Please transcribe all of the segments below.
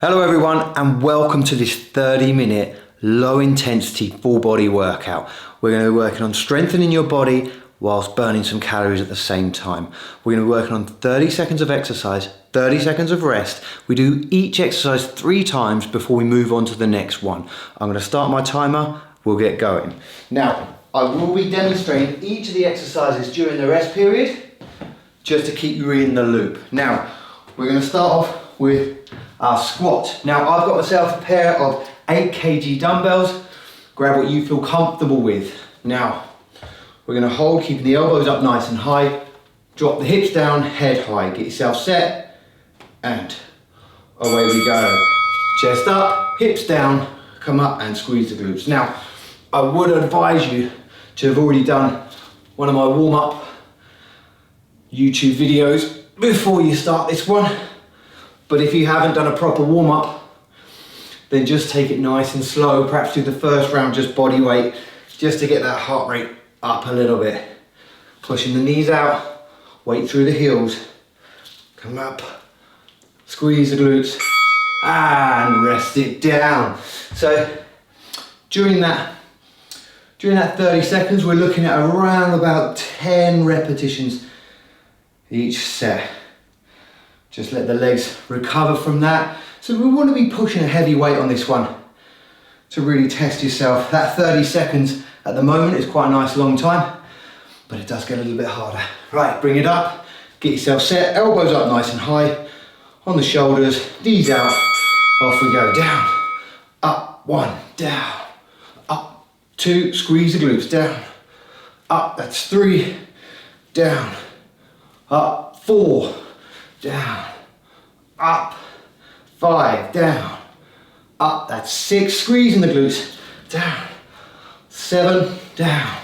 Hello everyone and welcome to this 30-minute low intensity full body workout. We're going to be working on strengthening your body whilst burning some calories at the same time. We're going to be working on 30 seconds of exercise, 30 seconds of rest. We do each exercise 3 times before we move on to the next one. I'm going to start my timer, we'll get going. Now, I will be demonstrating each of the exercises during the rest period just to keep you in the loop. Now, we're going to start off with our squat. Now I've got myself a pair of 8 kg dumbbells. Grab what you feel comfortable with. Now we're going to hold, keeping the elbows up nice and high. Drop the hips down, head high. Get yourself set and away we go. Chest up, hips down, come up and squeeze the glutes. Now I would advise you to have already done one of my warm-up YouTube videos before you start this one. But if you haven't done a proper warm-up, then just take it nice and slow. Perhaps do the first round just body weight, just to get that heart rate up a little bit. Pushing the knees out, weight through the heels. Come up, squeeze the glutes, and rest it down. So during that 30 seconds, we're looking at around about 10 repetitions each set. Just let the legs recover from that. So we want to be pushing a heavy weight on this one to really test yourself. That 30 seconds at the moment is quite a nice long time, but it does get a little bit harder. Right, bring it up, get yourself set, elbows up nice and high, on the shoulders, knees out, off we go, down, up, 1, down, up, 2, squeeze the glutes, down, up, that's 3, down, up, 4, down, up, 5, down, up, that's 6, squeezing the glutes, down, 7, down,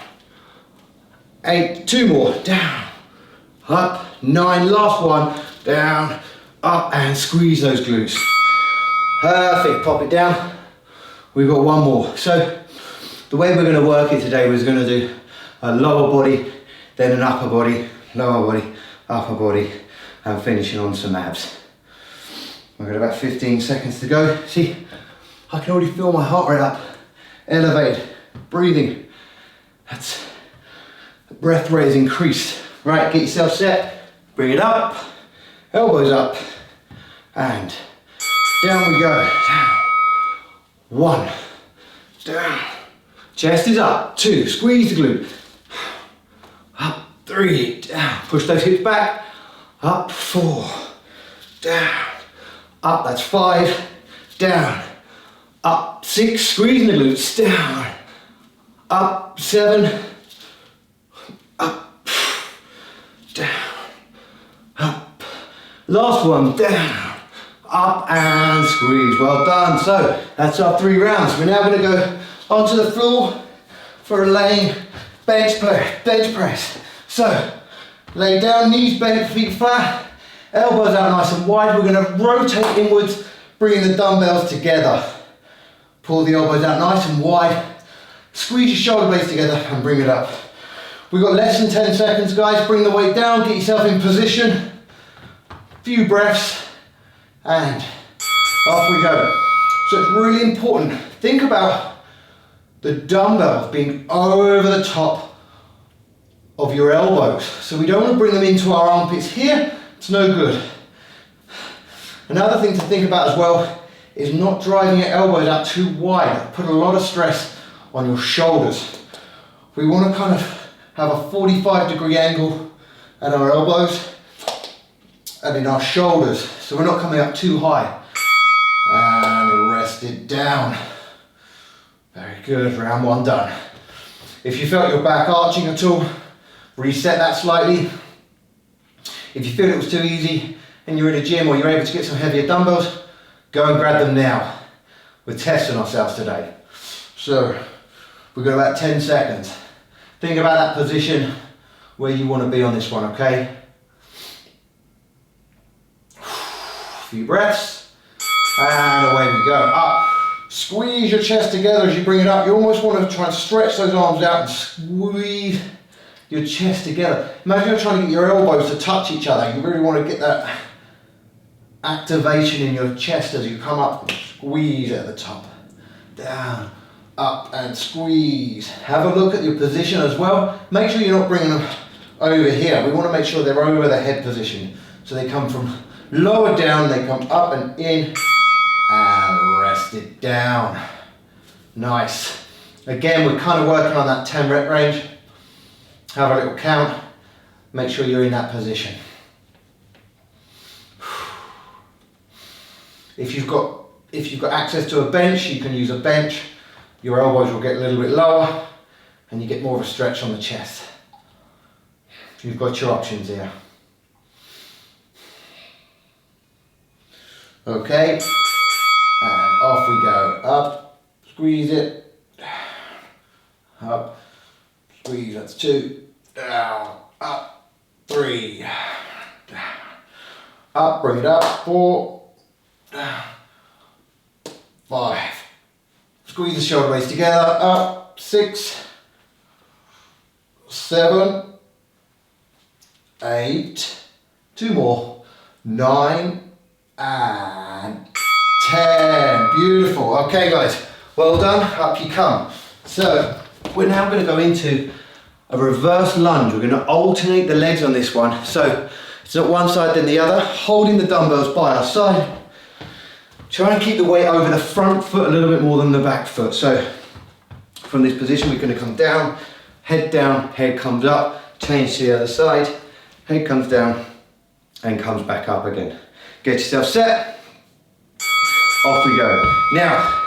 8, 2 more, down, up, 9, last one, down, up, and squeeze those glutes. Perfect, pop it down. We've got one more. So the way we're going to work it today was going to do a lower body, then an upper body, lower body, upper body, and finishing on some abs. We've got about 15 seconds to go. See, I can already feel my heart rate up, elevated, breathing. The breath rate is increased. Right, get yourself set, bring it up, elbows up, and down we go. Down, 1, down, chest is up, 2, squeeze the glute, up, 3, down, push those hips back, up, 4, down, up, that's 5, down, up, 6, squeezing the glutes, down, up, 7, up, down, up, last one, down, up and squeeze, well done. So that's our 3 rounds. We're now going to go onto the floor for a laying bench press. So lay down, knees bent, feet flat, elbows out nice and wide. We're going to rotate inwards, bringing the dumbbells together. Pull the elbows out nice and wide, squeeze your shoulder blades together and bring it up. We've got less than 10 seconds, guys. Bring the weight down, get yourself in position. Few breaths, and off we go. So it's really important. Think about the dumbbells being over the top of your elbows. So we don't want to bring them into our armpits here. It's no good. Another thing to think about as well is not driving your elbows out too wide. Put a lot of stress on your shoulders. We want to kind of have a 45-degree angle at our elbows and in our shoulders, so we're not coming up too high. And rest it down. Very good, round 1 done. If you felt your back arching at all, reset that slightly. If you feel it was too easy and you're in a gym or you're able to get some heavier dumbbells, go and grab them now. We're testing ourselves today. So we've got about 10 seconds. Think about that position where you want to be on this one, okay? Few breaths, and away we go. Up, squeeze your chest together as you bring it up. You almost want to try and stretch those arms out and squeeze your chest together. Imagine you're trying to get your elbows to touch each other. You really want to get that activation in your chest as you come up, squeeze at the top, down, up and squeeze. Have a look at your position as well. Make sure you're not bringing them over here. We want to make sure they're over the head position. So they come from lower down, they come up and in, and rest it down. Nice. Again, we're kind of working on that 10 rep range. Have a little count. Make sure you're in that position. If you've got access to a bench, you can use a bench. Your elbows will get a little bit lower and you get more of a stretch on the chest. You've got your options here. Okay, and off we go. Up, squeeze it, up, squeeze, that's 2, down, up, 3, down, up, bring it up, 4, down, 5. Squeeze the shoulder blades together, up, 6, 7, 8, 2 more, 9, and 10. Beautiful. Okay guys, well done, up you come. So we're now going to go into a reverse lunge. We're going to alternate the legs on this one. So it's not one side then the other, holding the dumbbells by our side. Try and keep the weight over the front foot a little bit more than the back foot. So from this position we're going to come down, head comes up, change to the other side, head comes down and comes back up again. Get yourself set, off we go. Now,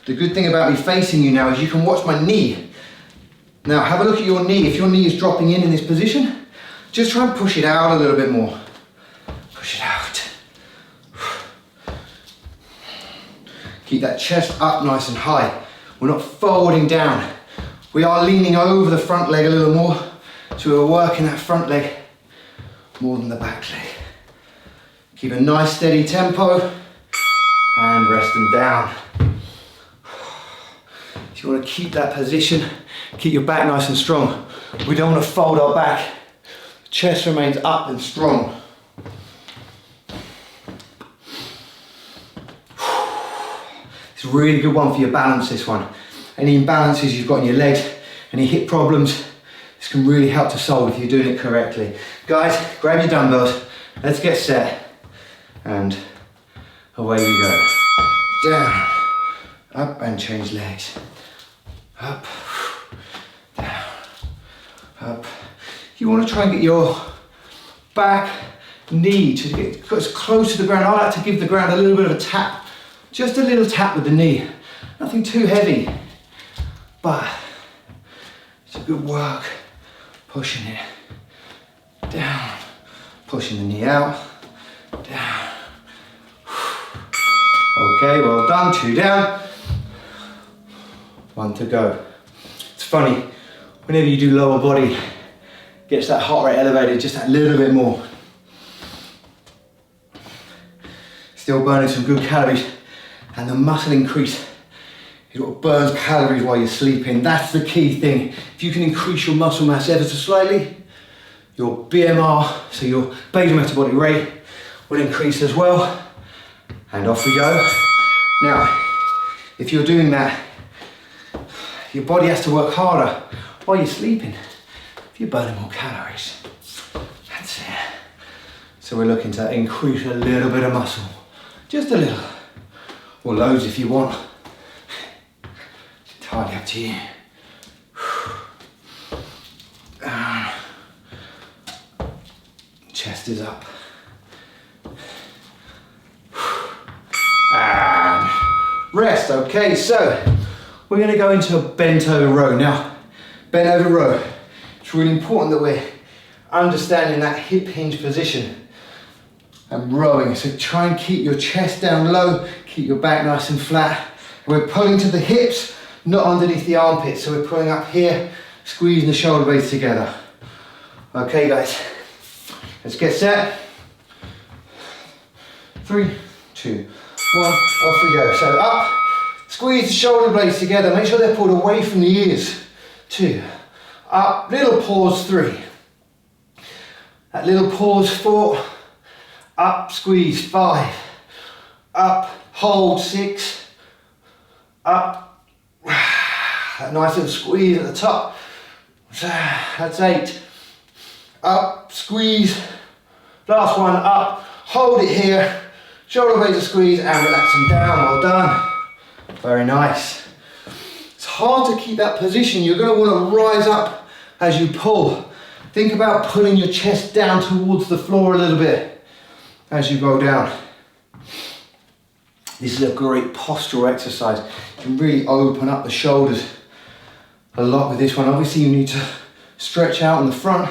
the good thing about me facing you now is you can watch my knee. Now have a look at your knee. If your knee is dropping in this position, just try and push it out a little bit more. Push it out. Keep that chest up nice and high. We're not folding down. We are leaning over the front leg a little more, so we're working that front leg more than the back leg. Keep a nice steady tempo and rest them down. If you want to keep that position, keep your back nice and strong. We don't want to fold our back. The chest remains up and strong. It's a really good one for your balance, this one. Any imbalances you've got in your legs, any hip problems, this can really help to solve if you're doing it correctly. Guys, grab your dumbbells, let's get set. And away we go. Down, up and change legs. Up, down, up. You want to try and get your back knee to get as close to the ground. I like to give the ground a little bit of a tap. Just a little tap with the knee. Nothing too heavy, but it's a good work. Pushing it down, pushing the knee out, down. Okay, well done, 2 down, 1 to go. It's funny, whenever you do lower body, gets that heart rate elevated just that little bit more. Still burning some good calories, and the muscle increase is what burns calories while you're sleeping. That's the key thing. If you can increase your muscle mass ever so slightly, your BMR, so your basal metabolic rate, will increase as well. And off we go. Now, if you're doing that, your body has to work harder while you're sleeping. If you're burning more calories, that's it. So we're looking to increase a little bit of muscle, just a little, or loads if you want. It's entirely up to you. Chest is up. And rest. Okay, so we're going to go into a bent over row. Now, bent over row, it's really important that we're understanding that hip hinge position and rowing. So try and keep your chest down low, keep your back nice and flat. We're pulling to the hips, not underneath the armpits. So we're pulling up here, squeezing the shoulder blades together. Okay guys, let's get set. 3, 2, 1, off we go. So up, squeeze the shoulder blades together, make sure they're pulled away from the ears. 2, up, little pause, 3. That little pause, 4, Up, squeeze, 5. Up, hold, 6. Up, that nice little squeeze at the top. That's 8. Up, squeeze. Last one, up, hold it here. Shoulder blades are squeezed and relax them down. Well done. Very nice. It's hard to keep that position. You're going to want to rise up as you pull. Think about pulling your chest down towards the floor a little bit as you go down. This is a great postural exercise. You can really open up the shoulders a lot with this one. Obviously you need to stretch out in the front,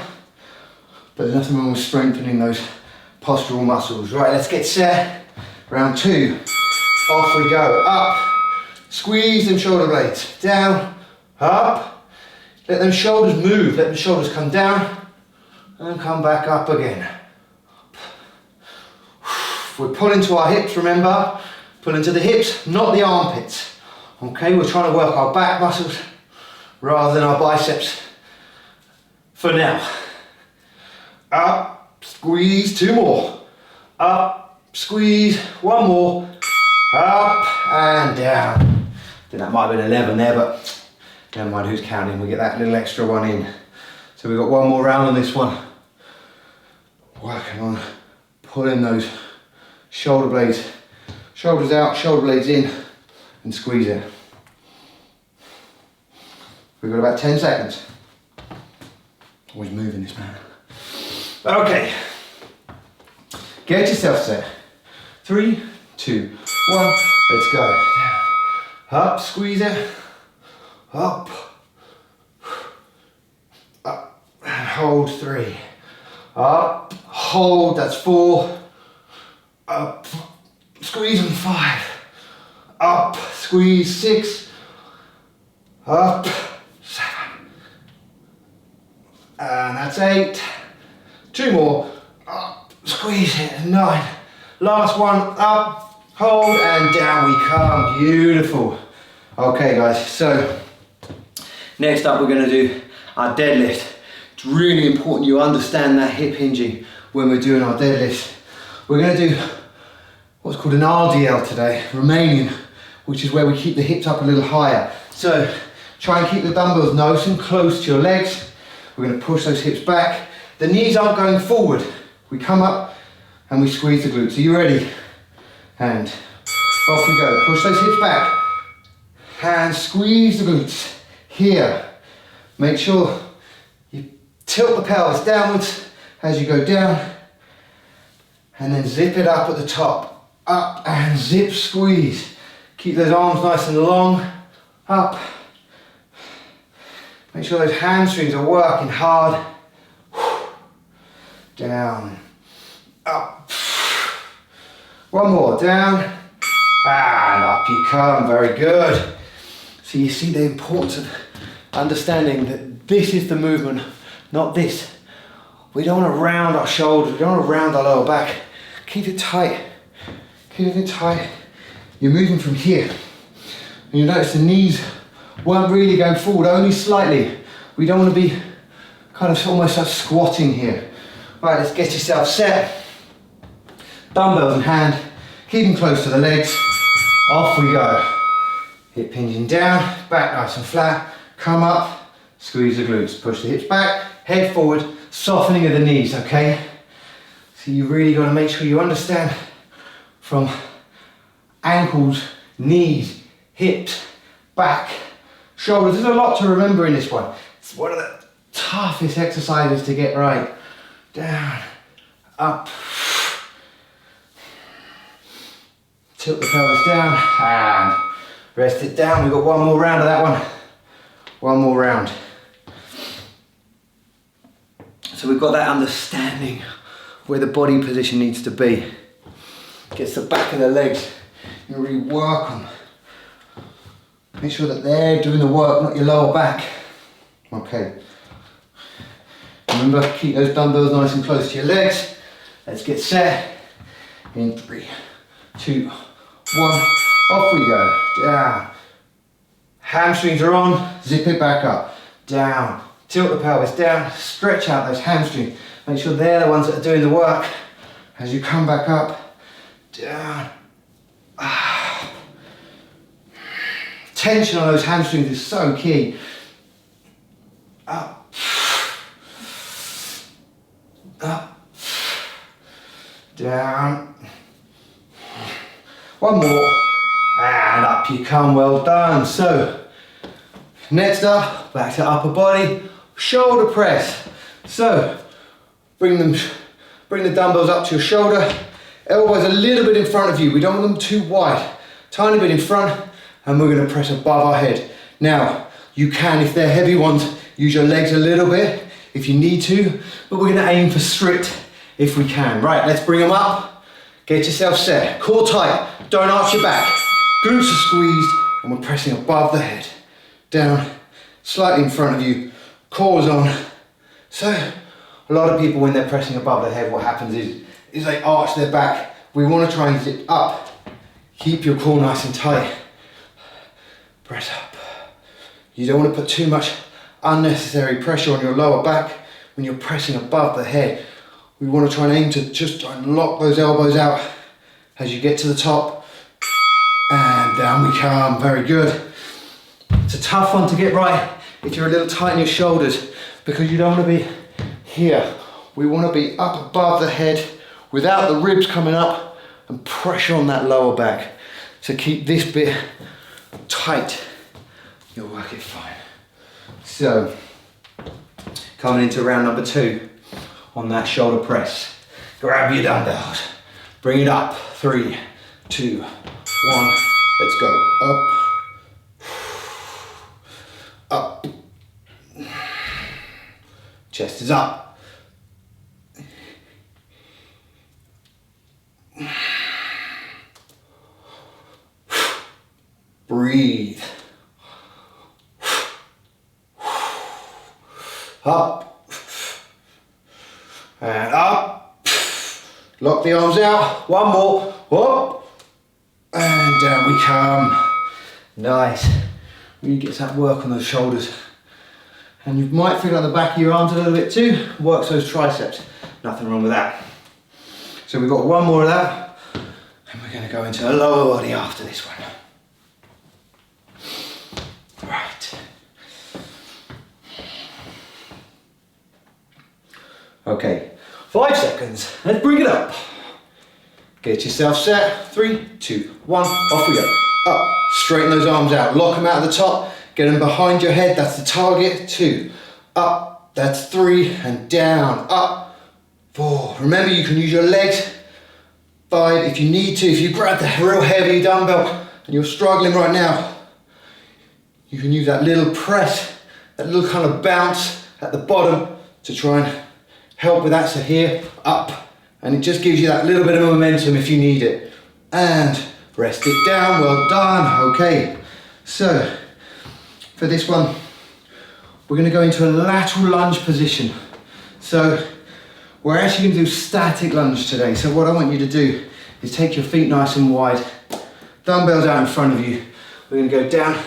but there's nothing wrong with strengthening those postural muscles. Right, let's get set. Round 2. Off we go. Up. Squeeze them shoulder blades. Down. Up. Let them shoulders move. Let the shoulders come down and come back up again. We're pulling to our hips, remember? Pull into the hips, not the armpits. Okay, we're trying to work our back muscles rather than our biceps for now. Up, squeeze, 2 more. Up, squeeze, 1 more. Up and down. I think that might have been 11 there, but never mind who's counting. We get that little extra one in. So we've got 1 more round on this one. Working on pulling those shoulder blades, shoulders out, shoulder blades in, and squeeze it. We've got about 10 seconds. Always moving this man. Okay. Get yourself set. 3, 2, 1. Let's go. Up, squeeze it. Up. Up. And hold 3. Up. Hold. That's 4. Up. Squeeze and 5. Up. Squeeze 6. Up. 7. And that's 8. 2 more. Up. Squeeze it. 9. Last one. Up. Hold and down we come. Beautiful. Okay guys, so next up we're going to do our deadlift. It's really important you understand that hip hinging when we're doing our deadlifts. We're going to do what's called an RDL today, Romanian, which is where we keep the hips up a little higher. So try and keep the dumbbells nice and close to your legs. We're going to push those hips back. The knees aren't going forward. We come up and we squeeze the glutes. Are you ready? And off we go. Push those hips back. And squeeze the glutes. Here. Make sure you tilt the pelvis downwards as you go down. And then zip it up at the top. Up and zip, squeeze. Keep those arms nice and long. Up. Make sure those hamstrings are working hard. Down. Up. 1 more. Down. And up you come. Very good. So you see the importance of understanding that this is the movement, not this. We don't want to round our shoulders. We don't want to round our lower back. Keep it tight. Keep it tight. You're moving from here. And you notice the knees weren't really going forward, only slightly. We don't want to be kind of almost like squatting here. Right, let's get yourself set. Dumbbells in hand. Keep them close to the legs. Off we go. Hip hinging down, back nice and flat. Come up, squeeze the glutes. Push the hips back, head forward, softening of the knees, okay? So you really got to make sure you understand from ankles, knees, hips, back, shoulders. There's a lot to remember in this one. It's one of the toughest exercises to get right. Down, up. Tilt the pelvis down and rest it down. We've got 1 more round of that one. 1 more round. So we've got that understanding where the body position needs to be. Gets the back of the legs. You really work on. Make sure that they're doing the work, not your lower back. Okay. Remember, keep those dumbbells nice and close to your legs. Let's get set. In 3, 2, 1. Off we go. Down. Hamstrings are on. Zip it back up. Down. Tilt the pelvis down. Stretch out those hamstrings. Make sure they're the ones that are doing the work, As you come back up, down. Tension on those hamstrings is so key. Up. Up. Down. One more. And up you come, well done. So, next up, back to upper body, shoulder press. So, bring the dumbbells up to your shoulder, elbows a little bit in front of you. We don't want them too wide, tiny bit in front, and we're gonna press above our head. Now, you can, if they're heavy ones, use your legs a little bit if you need to, but we're gonna aim for strict if we can. Right, let's bring them up. Get yourself set, core tight, don't arch your back. Glutes are squeezed, and we're pressing above the head. Down, slightly in front of you, core's on. So, a lot of people when they're pressing above their head, what happens is they arch their back. We want to try and zip up. Keep your core nice and tight. Press up. You don't want to put too much unnecessary pressure on your lower back when you're pressing above the head. We want to try and aim to just try and lock those elbows out as you get to the top. And down we come, very good. It's a tough one to get right if you're a little tight in your shoulders because you don't want to be here. We want to be up above the head without the ribs coming up and pressure on that lower back. So keep this bit tight, you'll work it fine. So, coming into round number 2 on that shoulder press. Grab your dumbbells, bring it up, 3, 2, 1, let's go, up, up, chest is up. Breathe. Up. And up. Lock the arms out. One more. Up. And down we come. Nice. Really gets that work on those shoulders. And you might feel on the back of your arms a little bit too. Works those triceps. Nothing wrong with that. So we've got one more of that. And we're going to go into a lower body after this one. Right. Okay, 5 seconds. Let's bring it up. Get yourself set. 3, 2, 1. Off we go. Up. Straighten those arms out. Lock them out at the top. Get them behind your head. That's the target. 2. Up. That's 3. And down. Up. 4. Remember, you can use your legs. 5 if you need to. If you grab the real heavy dumbbell and you're struggling right now, you can use that little press, that little kind of bounce at the bottom to try and help with that. So here, up, and it just gives you that little bit of momentum if you need it. And rest it down, well done. Okay, so for this one, we're gonna go into a lateral lunge position. So we're actually gonna do static lunge today. So what I want you to do is take your feet nice and wide, dumbbells out in front of you. We're gonna go down,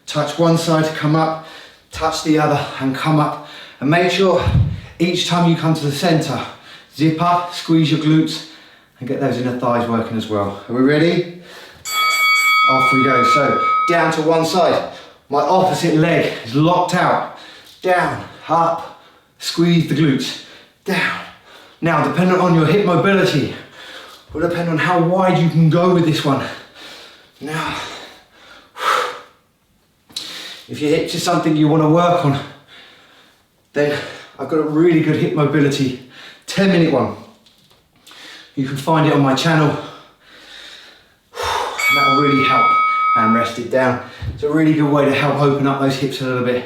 touch one side, come up, touch the other and come up. And make sure each time you come to the center, zip up, squeeze your glutes and get those inner thighs working as well. Are we ready? Off we go. So down to one side. My opposite leg is locked out. Down, up, squeeze the glutes, down. Now, depending on your hip mobility, will depend on how wide you can go with this one. Now, if your hips is something you want to work on, then I've got a really good hip mobility 10-minute one. You can find it on my channel. And that will really help. And rest it down. It's a really good way to help open up those hips a little bit.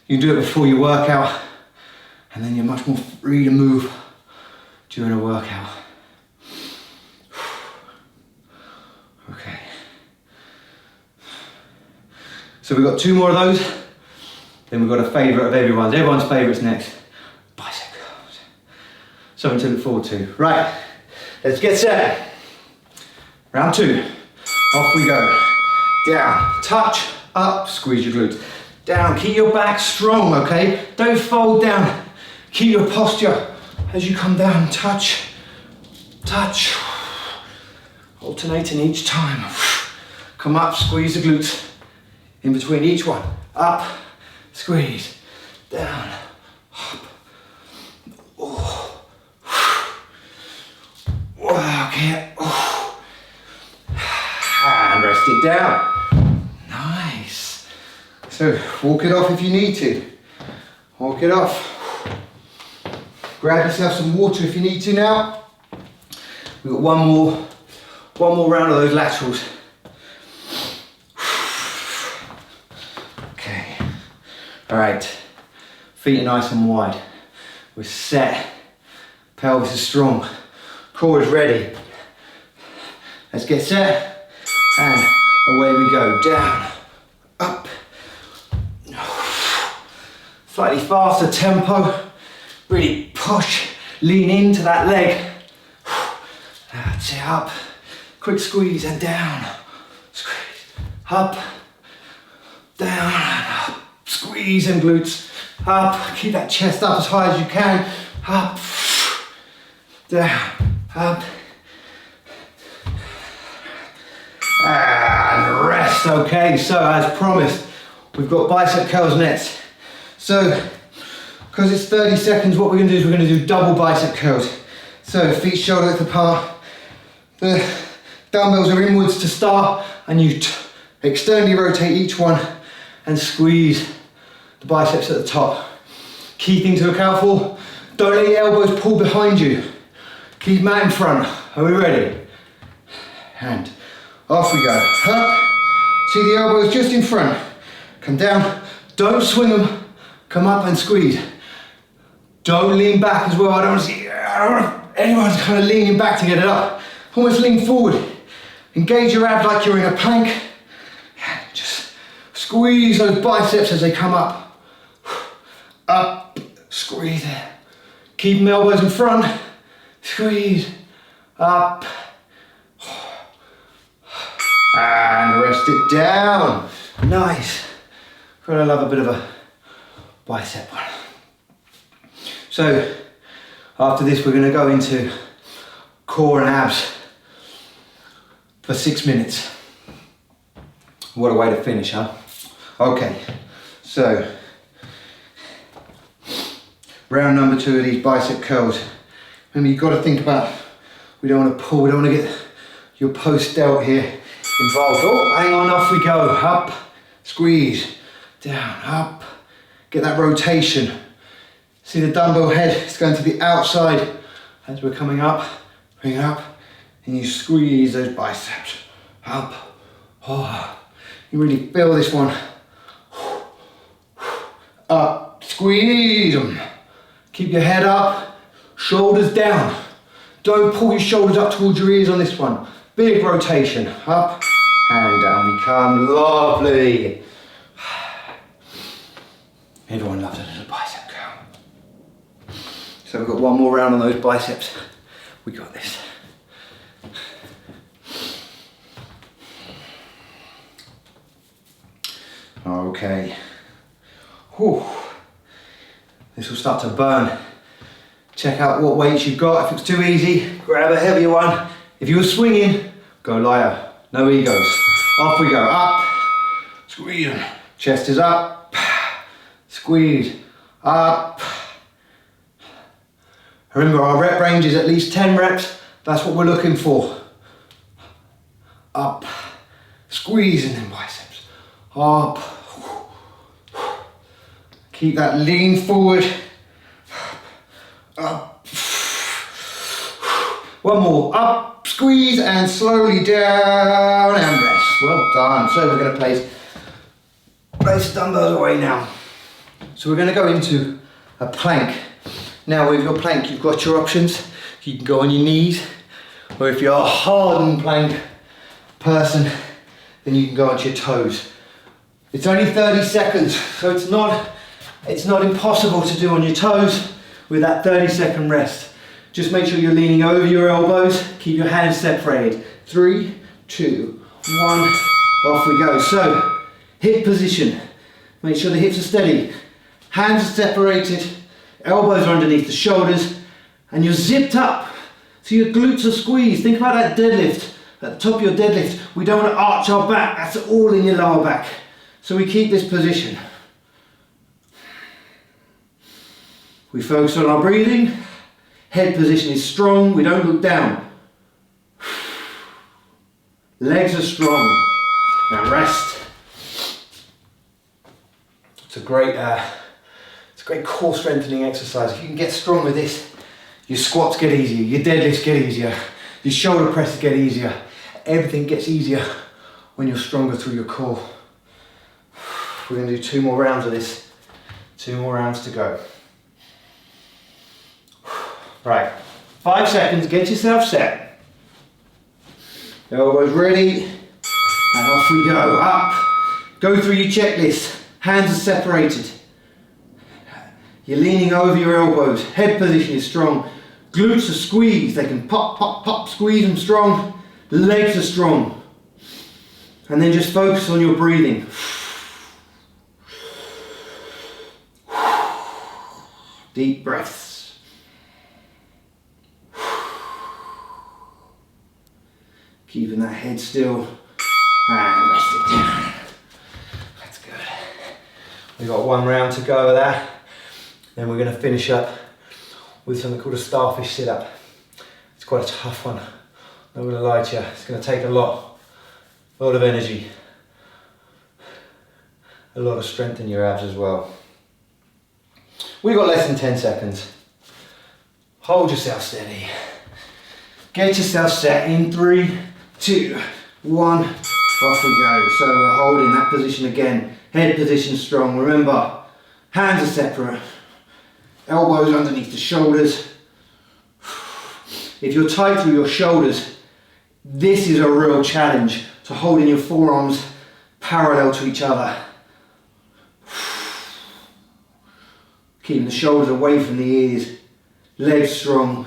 You can do it before you work out, and then you're much more free to move during a workout. Okay. So we've got 2 more of those. Then we've got a favourite of everyone's. Everyone's favourite's next. Bicep curls. Something to look forward to. Right, let's get set. Round 2. Off we go. Down, touch, up, squeeze your glutes. Down, keep your back strong, okay? Don't fold down. Keep your posture as you come down, touch, touch, alternating each time. Come up, squeeze the glutes in between each one. Up, squeeze, down, up. Oh. Okay. Oh. And rest it down. Nice. So walk it off if you need to. Walk it off. Grab yourself some water if you need to now. We've got one more round of those laterals. Okay. All right. Feet are nice and wide. We're set. Pelvis is strong. Core is ready. Let's get set. And away we go. Down. Up. Slightly faster tempo. Really push. Lean into that leg. That's it. Up. Quick squeeze and down. Squeeze. Up. Down and up. Squeeze and glutes. Up. Keep that chest up as high as you can. Up. Down. Up. And rest. Okay, so as promised, we've got bicep curls next. So, because it's 30 seconds, what we're going to do is we're going to do double bicep curls. So, feet shoulder width apart. The dumbbells are inwards to start, and you externally rotate each one and squeeze the biceps at the top. Key thing to look out for, don't let your elbows pull behind you. Keep mat in front. Are we ready? And off we go. Up. See the elbows just in front. Come down. Don't swing them. Come up and squeeze. Don't lean back as well. I don't want anyone kind of leaning back to get it up. Almost lean forward. Engage your abs like you're in a plank. And just squeeze those biceps as they come up. Up. Squeeze it. Keep them elbows in front. Squeeze. Up. And rest it down. Nice. Gotta love a bit of a bicep one. So after this we're going to go into core and abs for 6 minutes. What a way to finish, huh? Okay, so round number 2 of these bicep curls. Remember, you've got to think about, we don't want to pull, we don't want to get your post delt here involved. Oh, hang on, off we go. Up, squeeze, down, up. Get that rotation. See the dumbbell head, it's going to the outside as we're coming up. Bring it up, and you squeeze those biceps. Up. Oh, you really feel this one. Up, squeeze them. Keep your head up, shoulders down. Don't pull your shoulders up towards your ears on this one. Big rotation. Up and down we come. Lovely. Everyone loves a little bicep curl. So we've got one more round on those biceps. We got this. Okay. Whew. This will start to burn. Check out what weights you've got. If it's too easy, grab a heavier one. If you're swinging, go lighter. No egos. Off we go. Up. Squeeze. Chest is up. Squeeze. Up. Remember, our rep range is at least 10 reps. That's what we're looking for. Up. Squeezing them biceps. Up. Keep that lean forward. Up. One more. Up, squeeze, and slowly down and rest. Well done. So we're going to place the dumbbells away now. So we're going to go into a plank. Now with your plank, you've got your options. You can go on your knees, or if you're a hardened plank person, then you can go onto your toes. It's only 30 seconds, so it's not impossible to do on your toes with that 30-second rest. Just make sure you're leaning over your elbows, keep your hands separated. 3, 2, 1, off we go. So, hip position. Make sure the hips are steady. Hands are separated, elbows are underneath the shoulders, and you're zipped up So your glutes are squeezed. Think about that deadlift. At the top of your deadlift, we don't want to arch our back. That's all in your lower back. So we keep this position. We focus on our breathing. Head position is strong. We don't look down. Legs are strong. Now rest. It's a great core strengthening exercise. If you can get strong with this, your squats get easier, your deadlifts get easier, your shoulder presses get easier. Everything gets easier when you're stronger through your core. We're going to do 2 more rounds of this. 2 more rounds to go. Right, 5 seconds, get yourself set. Elbows ready, and off we go. Up, go through your checklist. Hands are separated. You're leaning over your elbows. Head position is strong. Glutes are squeezed. They can pop, pop, pop, squeeze them strong. Legs are strong. And then just focus on your breathing. Deep breaths. Keeping that head still. And rest it down. That's good. We've got 1 round to go of that. Then we're going to finish up with something called a starfish sit-up. It's quite a tough one. Not going to lie to you. It's going to take a lot of energy. A lot of strength in your abs as well. We've got less than 10 seconds. Hold yourself steady. Get yourself set in 3, 2, 1. Off we go. So we're holding that position again. Head position strong. Remember, hands are separate. Elbows underneath the shoulders. If you're tight through your shoulders, this is a real challenge. So holding your forearms parallel to each other. Keeping the shoulders away from the ears. Legs strong.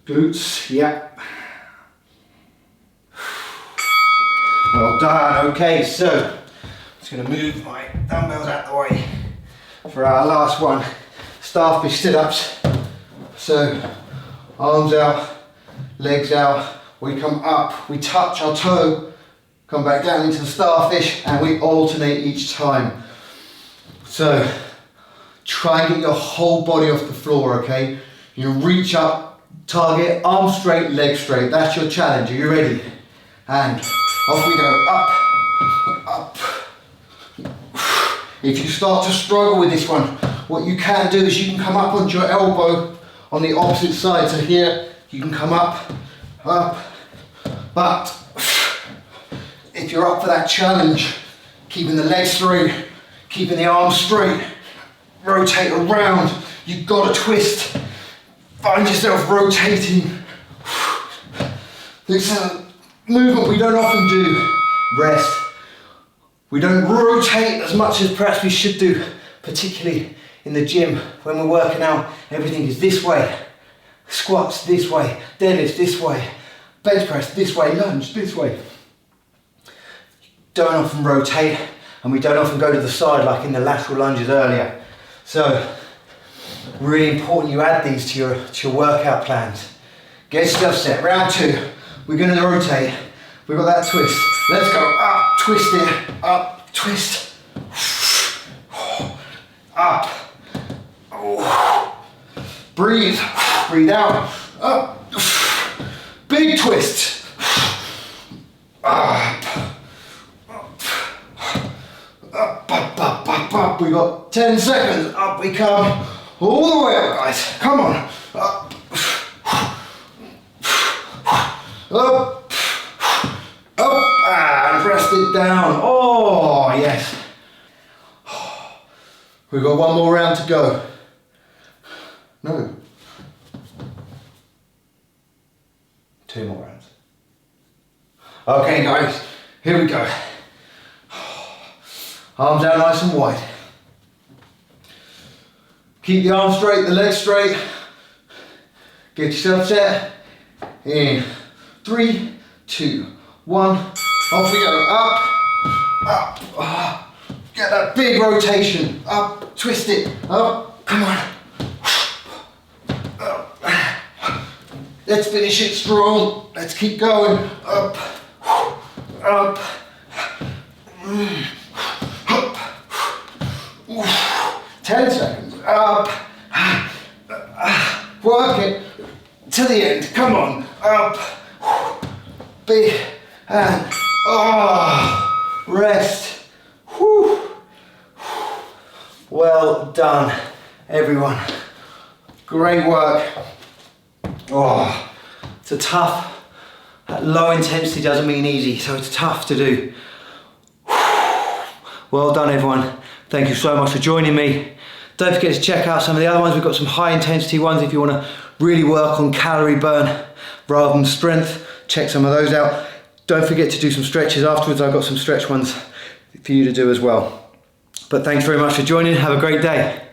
Glutes, yep. Well done. Okay, so I'm just going to move my dumbbells out of the way for our last one. Starfish sit-ups. So arms out, legs out. We come up, we touch our toe, come back down into the starfish, and we alternate each time. So try and get your whole body off the floor, okay? You reach up, target, arms straight, legs straight. That's your challenge. Are you ready? And off we go, up, up. If you start to struggle with this one, what you can do is you can come up onto your elbow on the opposite side. So here, you can come up. But if you're up for that challenge, keeping the legs straight, keeping the arms straight, rotate around, you've got to twist. Find yourself rotating. This is a movement we don't often do. Rest. We don't rotate as much as perhaps we should do, particularly in the gym when we're working out. Everything is this way. Squats this way, deadlifts this way, bench press this way, lunge this way. Don't often rotate, and we don't often go to the side like in the lateral lunges earlier. So really important you add these to your workout plans. Get yourself set. Round 2. We're going to rotate. We've got that twist. Let's go up, twist it, up, twist, up. Breathe, breathe out, up, big twist, up, up. We got 10 seconds. Up we come, all the way up, guys. Come on, up, up. And rest it down. Oh, yes. We've got 1 more round to go. No. 2 more rounds. Okay, guys, here we go. Arms out nice and wide. Keep the arms straight, the legs straight. Get yourself set. In 3, 2, 1. Off we go. Up, up. Get that big rotation. Up, twist it. Up, come on. Let's finish it strong. Let's keep going. Up, up, up. 10 seconds. Up. Work it to the end. Come on. Up. Big and rest. Whew. Well done, everyone. Great work. Oh, it's a tough. Low intensity doesn't mean easy, so it's tough to do. Well done, everyone. Thank you so much for joining me. Don't forget to check out some of the other ones. We've got some high intensity ones if you want to really work on calorie burn rather than strength. Check some of those out. Don't forget to do some stretches afterwards. I've got some stretch ones for you to do as well. But thanks very much for joining. Have a great day.